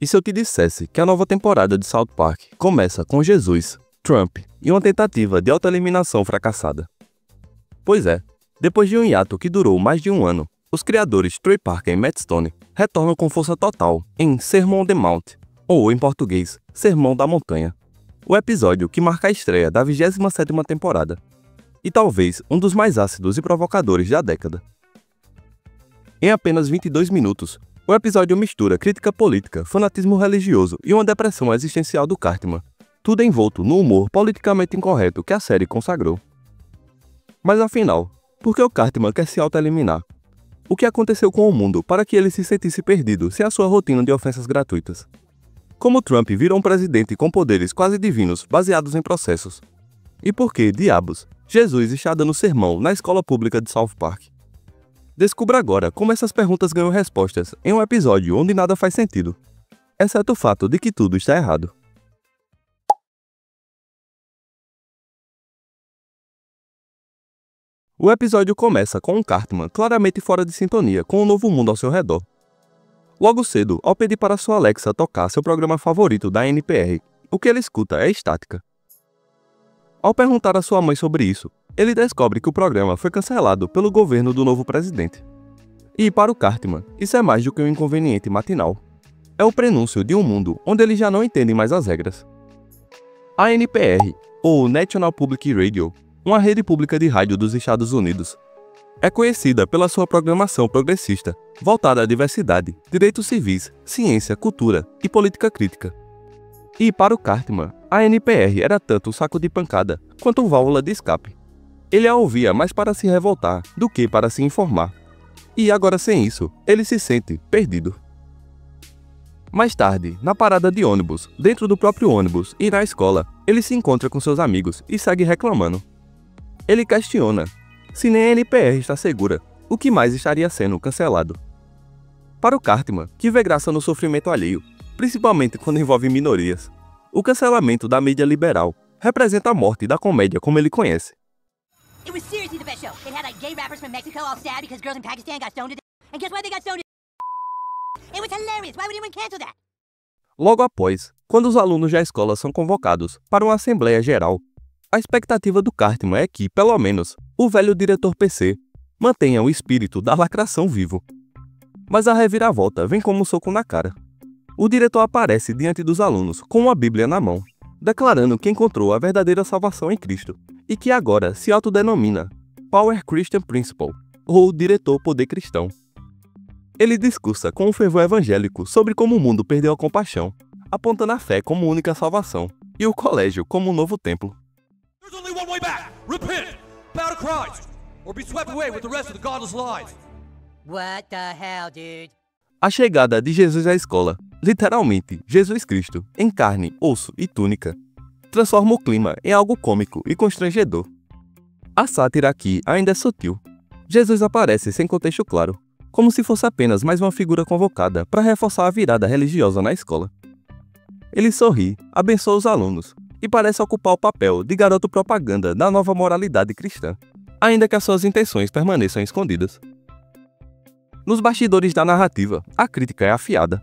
E se eu te dissesse que a nova temporada de South Park começa com Jesus, Trump e uma tentativa de autoeliminação fracassada? Pois é, depois de um hiato que durou mais de um ano, os criadores Trey Parker e Matt Stone retornam com força total em Sermon on the Mount, ou em português, Sermão da Montanha, o episódio que marca a estreia da 27ª temporada, e talvez um dos mais ácidos e provocadores da década. Em apenas 22 minutos, o episódio mistura crítica política, fanatismo religioso e uma depressão existencial do Cartman, tudo envolto no humor politicamente incorreto que a série consagrou. Mas afinal, por que o Cartman quer se autoeliminar? O que aconteceu com o mundo para que ele se sentisse perdido sem a sua rotina de ofensas gratuitas? Como Trump virou um presidente com poderes quase divinos baseados em processos? E por que, diabos, Jesus está dando sermão na escola pública de South Park? Descubra agora como essas perguntas ganham respostas em um episódio onde nada faz sentido, exceto o fato de que tudo está errado. O episódio começa com um Cartman claramente fora de sintonia com o novo mundo ao seu redor. Logo cedo, ao pedir para sua Alexa tocar seu programa favorito da NPR, o que ele escuta é estática. Ao perguntar a sua mãe sobre isso, ele descobre que o programa foi cancelado pelo governo do novo presidente. E para o Cartman, isso é mais do que um inconveniente matinal. É o prenúncio de um mundo onde ele já não entende mais as regras. A NPR, ou National Public Radio, uma rede pública de rádio dos Estados Unidos, é conhecida pela sua programação progressista, voltada à diversidade, direitos civis, ciência, cultura e política crítica. E para o Cartman, a NPR era tanto um saco de pancada quanto válvula de escape. Ele a ouvia mais para se revoltar do que para se informar. E agora sem isso, ele se sente perdido. Mais tarde, na parada de ônibus, dentro do próprio ônibus e na escola, ele se encontra com seus amigos e segue reclamando. Ele questiona: se nem a NPR está segura, o que mais estaria sendo cancelado? Para o Cartman, que vê graça no sofrimento alheio, principalmente quando envolve minorias, o cancelamento da mídia liberal representa a morte da comédia como ele conhece. It was seriously the best show. It had like gay rappers from Mexico all sad because girls in Pakistan got stoned to death. And guess why they got stoned to death? It was hilarious. Why would anyone cancel that? Logo após, quando os alunos da escola são convocados para uma assembleia geral, a expectativa do Cartman é que, pelo menos, o velho diretor PC mantenha o espírito da lacração vivo. Mas a reviravolta vem como um soco na cara. O diretor aparece diante dos alunos com uma Bíblia na mão, declarando que encontrou a verdadeira salvação em Cristo e que agora se autodenomina Power Christian Principle, ou Diretor Poder Cristão. Ele discursa com um fervor evangélico sobre como o mundo perdeu a compaixão, apontando a fé como única salvação e o colégio como um novo templo. There's only one way back. Repent, bow to Christ, or be swept away with the rest of the godless lies. What the hell, dude? A chegada de Jesus à escola, literalmente Jesus Cristo, em carne, osso e túnica, transforma o clima em algo cômico e constrangedor. A sátira aqui ainda é sutil. Jesus aparece sem contexto claro, como se fosse apenas mais uma figura convocada para reforçar a virada religiosa na escola. Ele sorri, abençoa os alunos e parece ocupar o papel de garoto propaganda da nova moralidade cristã, ainda que as suas intenções permaneçam escondidas. Nos bastidores da narrativa, a crítica é afiada.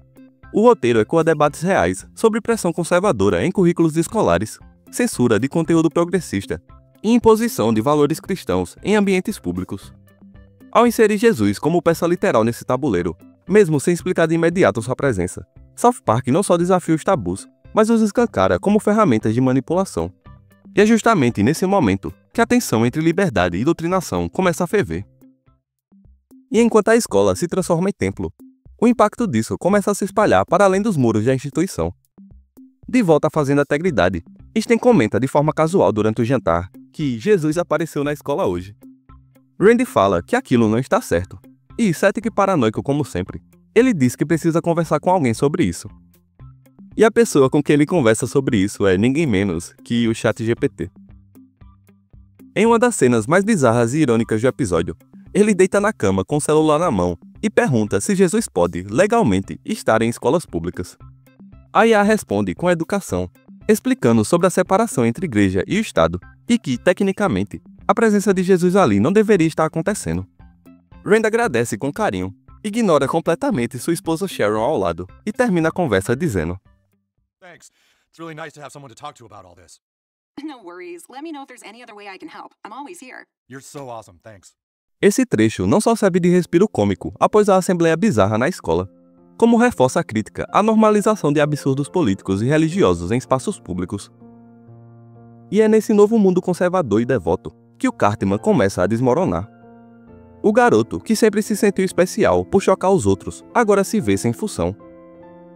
O roteiro ecoa debates reais sobre pressão conservadora em currículos escolares, censura de conteúdo progressista e imposição de valores cristãos em ambientes públicos. Ao inserir Jesus como peça literal nesse tabuleiro, mesmo sem explicar de imediato sua presença, South Park não só desafia os tabus, mas os escancara como ferramentas de manipulação. E é justamente nesse momento que a tensão entre liberdade e doutrinação começa a ferver. E enquanto a escola se transforma em templo, o impacto disso começa a se espalhar para além dos muros da instituição. De volta à Fazenda Integridade, Sten comenta de forma casual durante o jantar que Jesus apareceu na escola hoje. Randy fala que aquilo não está certo, e cético e paranoico como sempre, ele diz que precisa conversar com alguém sobre isso. E a pessoa com quem ele conversa sobre isso é ninguém menos que o ChatGPT. Em uma das cenas mais bizarras e irônicas do episódio, ele deita na cama com o celular na mão e pergunta se Jesus pode, legalmente, estar em escolas públicas. A IA responde com a educação, explicando sobre a separação entre igreja e o Estado e que, tecnicamente, a presença de Jesus ali não deveria estar acontecendo. Rand agradece com carinho, Ignora completamente sua esposa Sharon ao lado e termina a conversa dizendo: Thanks. It's really nice to have someone to talk to about all this. No worries. Let me know if there's any other way I can help. I'm always here. You're so awesome, thanks. Esse trecho não só serve de respiro cômico após a assembleia bizarra na escola, como reforça a crítica à normalização de absurdos políticos e religiosos em espaços públicos. E é nesse novo mundo conservador e devoto que o Cartman começa a desmoronar. O garoto, que sempre se sentiu especial por chocar os outros, agora se vê sem função.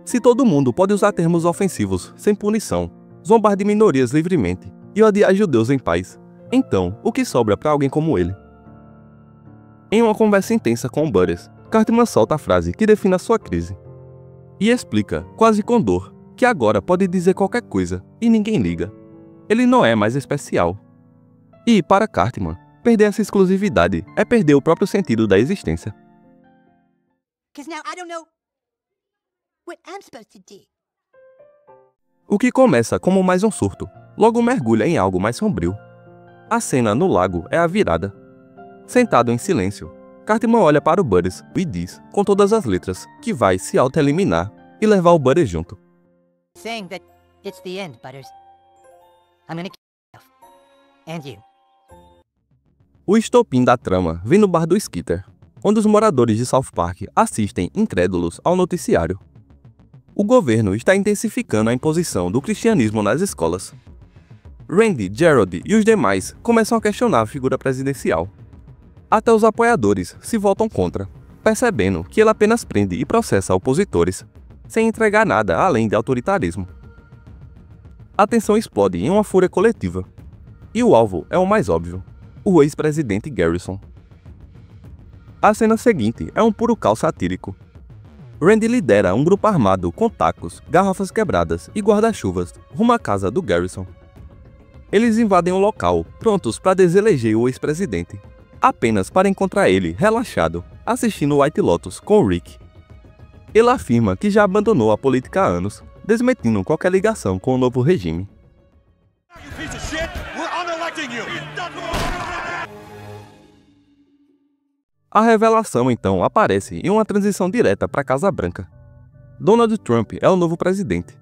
Se todo mundo pode usar termos ofensivos sem punição, zombar de minorias livremente e odiar judeus em paz, então o que sobra para alguém como ele? Em uma conversa intensa com o Butters, Cartman solta a frase que define a sua crise. E explica, quase com dor, que agora pode dizer qualquer coisa e ninguém liga. Ele não é mais especial. E, para Cartman, perder essa exclusividade é perder o próprio sentido da existência. 'Cause now I don't know what I'm supposed to do. O que começa como mais um surto, logo mergulha em algo mais sombrio. A cena no lago é a virada. Sentado em silêncio, Cartman olha para o Butters e diz, com todas as letras, que vai se auto-eliminar e levar o Butters junto. Saying that it's the end, Butters. I'm gonna kill myself. And you. O estopim da trama vem no bar do Skitter, onde os moradores de South Park assistem incrédulos ao noticiário. O governo está intensificando a imposição do cristianismo nas escolas. Randy, Gerald e os demais começam a questionar a figura presidencial. Até os apoiadores se voltam contra, percebendo que ele apenas prende e processa opositores, sem entregar nada além de autoritarismo. A tensão explode em uma fúria coletiva. E o alvo é o mais óbvio: o ex-presidente Garrison. A cena seguinte é um puro caos satírico. Randy lidera um grupo armado com tacos, garrafas quebradas e guarda-chuvas rumo à casa do Garrison. Eles invadem o local, prontos para deseleger o ex-presidente, apenas para encontrar ele relaxado, assistindo White Lotus com o Rick. Ele afirma que já abandonou a política há anos, desmentindo qualquer ligação com o novo regime. You piece of shit! We're unelecting you! A revelação então aparece em uma transição direta para a Casa Branca. Donald Trump é o novo presidente.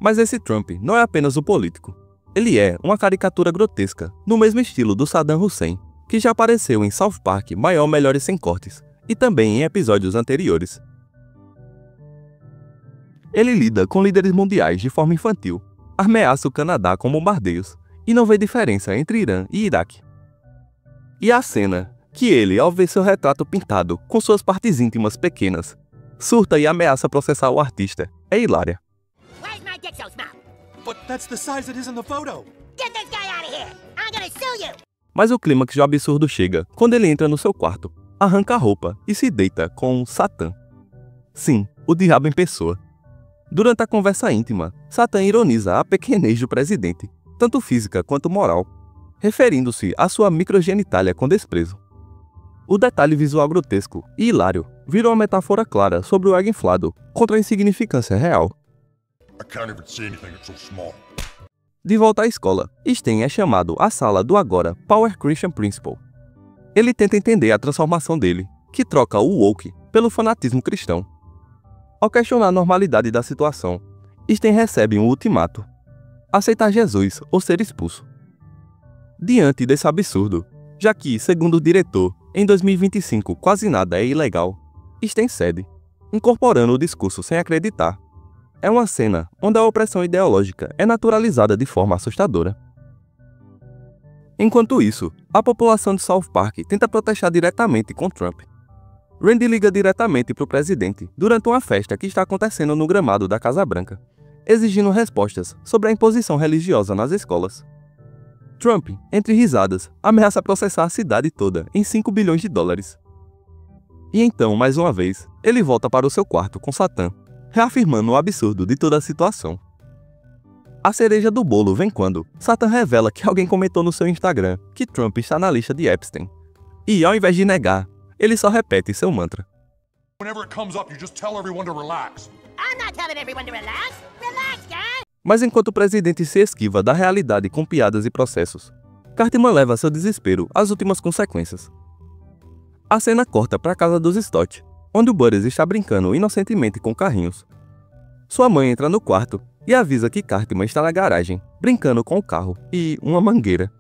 Mas esse Trump não é apenas o político. Ele é uma caricatura grotesca, no mesmo estilo do Saddam Hussein, que já apareceu em South Park Maior, Melhor e Sem Cortes, e também em episódios anteriores. Ele lida com líderes mundiais de forma infantil, ameaça o Canadá com bombardeios, e não vê diferença entre Irã e Iraque. E a cena que ele, ao ver seu retrato pintado com suas partes íntimas pequenas, surta e ameaça processar o artista, é hilária. Why's my dick so small? But that's the size it is in the photo! Get this guy out of here! I'm gonna sue you! Mas o clímax do absurdo chega quando ele entra no seu quarto, arranca a roupa e se deita com Satã. Sim, o diabo em pessoa. Durante a conversa íntima, Satã ironiza a pequenez do presidente, tanto física quanto moral, referindo-se à sua microgenitália com desprezo. O detalhe visual grotesco e hilário vira uma metáfora clara sobre o ego inflado contra a insignificância real. I can't even see anything, it's so small. De volta à escola, Sten é chamado à sala do agora Power Christian Principal. Ele tenta entender a transformação dele, que troca o woke pelo fanatismo cristão. Ao questionar a normalidade da situação, Sten recebe um ultimato: aceitar Jesus ou ser expulso. Diante desse absurdo, já que, segundo o diretor, em 2025 quase nada é ilegal, Sten cede, incorporando o discurso sem acreditar. É uma cena onde a opressão ideológica é naturalizada de forma assustadora. Enquanto isso, a população de South Park tenta protestar diretamente com Trump. Randy liga diretamente para o presidente durante uma festa que está acontecendo no gramado da Casa Branca, exigindo respostas sobre a imposição religiosa nas escolas. Trump, entre risadas, ameaça processar a cidade toda em 5 bilhões de dólares. E então, mais uma vez, ele volta para o seu quarto com Satã, reafirmando o absurdo de toda a situação. A cereja do bolo vem quando Satã revela que alguém comentou no seu Instagram que Trump está na lista de Epstein. E ao invés de negar, ele só repete seu mantra. Whenever it comes up, you just tell everyone to relax. I'm not telling everyone to relax. Relax, guys! Mas enquanto o presidente se esquiva da realidade com piadas e processos, Cartman leva seu desespero às últimas consequências. A cena corta para a casa dos Stott, onde o Butters está brincando inocentemente com carrinhos. Sua mãe entra no quarto e avisa que Cartman está na garagem, brincando com o carro e uma mangueira.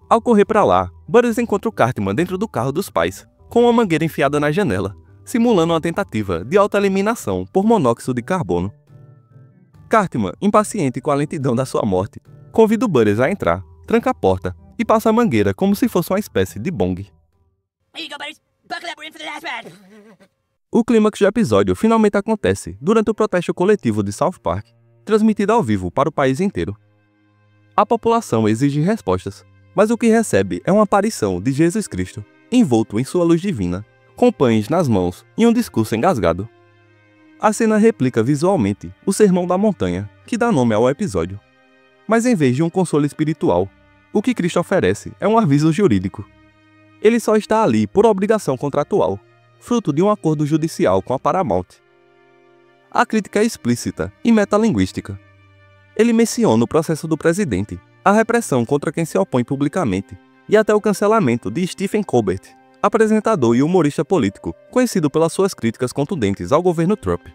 Ao correr para lá, Butters encontra o Cartman dentro do carro dos pais, com uma mangueira enfiada na janela, simulando uma tentativa de autoeliminação por monóxido de carbono. Cartman, impaciente com a lentidão da sua morte, convida o Butters a entrar, tranca a porta e passa a mangueira como se fosse uma espécie de bong. Here you go, buddies. Buckle up, we're in for the last ride. O clímax do episódio finalmente acontece durante o protesto coletivo de South Park, transmitido ao vivo para o país inteiro. A população exige respostas, mas o que recebe é uma aparição de Jesus Cristo, envolto em sua luz divina, com pães nas mãos e um discurso engasgado. A cena replica visualmente o Sermão da Montanha, que dá nome ao episódio. Mas em vez de um consolo espiritual, o que Cristo oferece é um aviso jurídico. Ele só está ali por obrigação contratual, fruto de um acordo judicial com a Paramount. A crítica é explícita e metalinguística. Ele menciona o processo do presidente, a repressão contra quem se opõe publicamente e até o cancelamento de Stephen Colbert, apresentador e humorista político conhecido pelas suas críticas contundentes ao governo Trump.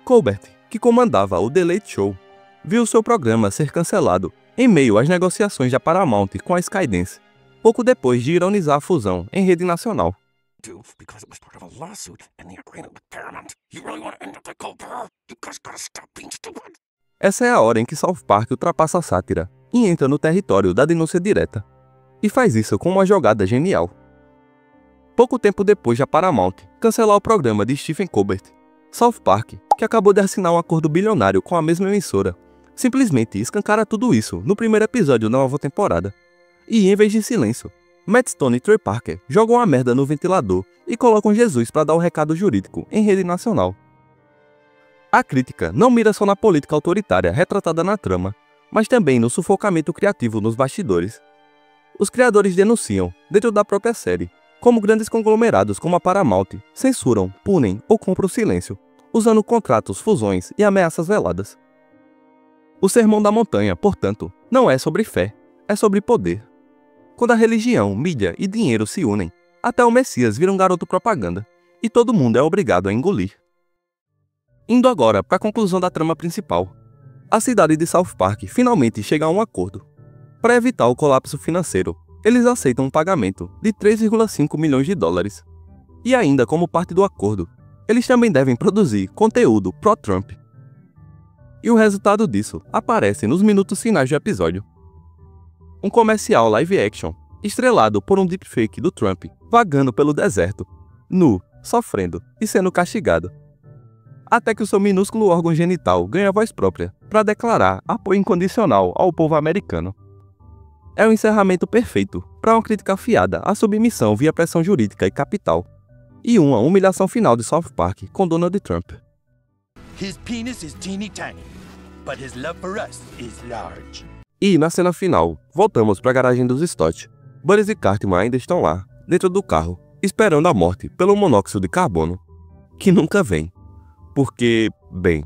Colbert, que comandava o The Late Show, viu seu programa ser cancelado em meio às negociações da Paramount com a Skydance, pouco depois de ironizar a fusão em rede nacional. Because it was part of a lawsuit and the agreement with Paramount. You really want to end up like Colbert? You guys gotta stop being stupid. Essa é a hora em que South Park ultrapassa a sátira e entra no território da denúncia direta. E faz isso com uma jogada genial. Pouco tempo depois da Paramount cancelar o programa de Stephen Colbert, South Park, que acabou de assinar um acordo bilionário com a mesma emissora, simplesmente escancara tudo isso no primeiro episódio da nova temporada. E em vez de silêncio, Matt Stone e Trey Parker jogam a merda no ventilador e colocam Jesus para dar o recado jurídico em rede nacional. A crítica não mira só na política autoritária retratada na trama, mas também no sufocamento criativo nos bastidores. Os criadores denunciam, dentro da própria série, como grandes conglomerados como a Paramount censuram, punem ou compram silêncio, usando contratos, fusões e ameaças veladas. O Sermão da Montanha, portanto, não é sobre fé, é sobre poder. Quando a religião, mídia e dinheiro se unem, até o Messias vira um garoto propaganda, e todo mundo é obrigado a engolir. Indo agora para a conclusão da trama principal. A cidade de South Park finalmente chega a um acordo. Para evitar o colapso financeiro, eles aceitam um pagamento de 3,5 milhões de dólares. E ainda como parte do acordo, eles também devem produzir conteúdo pró-Trump. E o resultado disso aparece nos minutos finais do episódio. Um comercial live action, estrelado por um deepfake do Trump, vagando pelo deserto, nu, sofrendo e sendo castigado. Até que o seu minúsculo órgão genital ganha voz própria para declarar apoio incondicional ao povo americano. É o encerramento perfeito para uma crítica afiada à submissão via pressão jurídica e capital, e uma humilhação final de South Park com Donald Trump. His penis is teeny tiny, but his love for us is large. E, na cena final, voltamos para a garagem dos Stott. Butters e Cartman ainda estão lá, dentro do carro, esperando a morte pelo monóxido de carbono, que nunca vem. Porque, bem,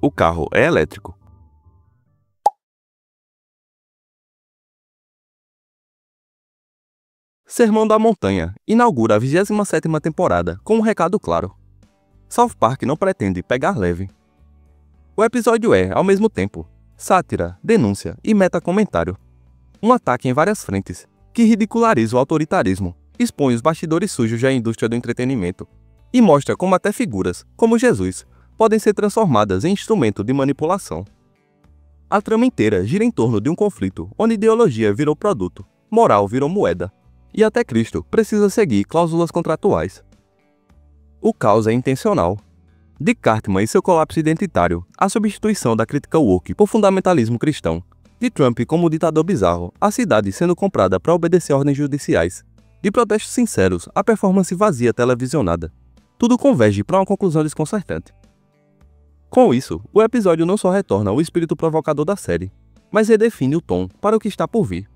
o carro é elétrico. Sermão da Montanha inaugura a 27ª temporada com um recado claro. South Park não pretende pegar leve. O episódio é, ao mesmo tempo, sátira, denúncia e meta-comentário. Um ataque em várias frentes, que ridiculariza o autoritarismo, expõe os bastidores sujos da indústria do entretenimento e mostra como até figuras, como Jesus, podem ser transformadas em instrumento de manipulação. A trama inteira gira em torno de um conflito onde ideologia virou produto, moral virou moeda, e até Cristo precisa seguir cláusulas contratuais. O caos é intencional. De Cartman e seu colapso identitário, a substituição da crítica woke por fundamentalismo cristão, de Trump como ditador bizarro, a cidade sendo comprada para obedecer ordens judiciais, de protestos sinceros a performance vazia televisionada, tudo converge para uma conclusão desconcertante. Com isso, o episódio não só retorna ao espírito provocador da série, mas redefine o tom para o que está por vir.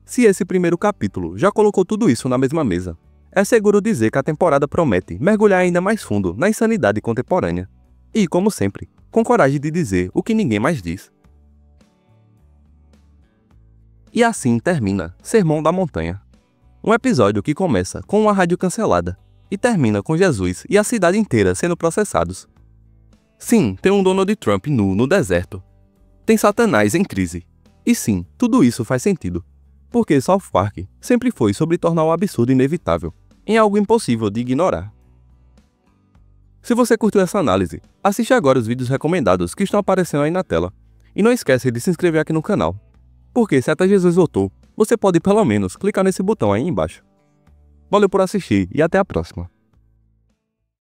Se esse primeiro capítulo já colocou tudo isso na mesma mesa, é seguro dizer que a temporada promete mergulhar ainda mais fundo na insanidade contemporânea. E, como sempre, com coragem de dizer o que ninguém mais diz. E assim termina Sermão da Montanha. Um episódio que começa com uma rádio cancelada, e termina com Jesus e a cidade inteira sendo processados. Sim, tem um Donald Trump nu no deserto. Tem Satanás em crise. E sim, tudo isso faz sentido. Porque South Park sempre foi sobre tornar o absurdo inevitável, em algo impossível de ignorar. Se você curtiu essa análise, assiste agora os vídeos recomendados que estão aparecendo aí na tela. E não esquece de se inscrever aqui no canal. Porque se até Jesus voltou, você pode pelo menos clicar nesse botão aí embaixo. Valeu por assistir e até a próxima.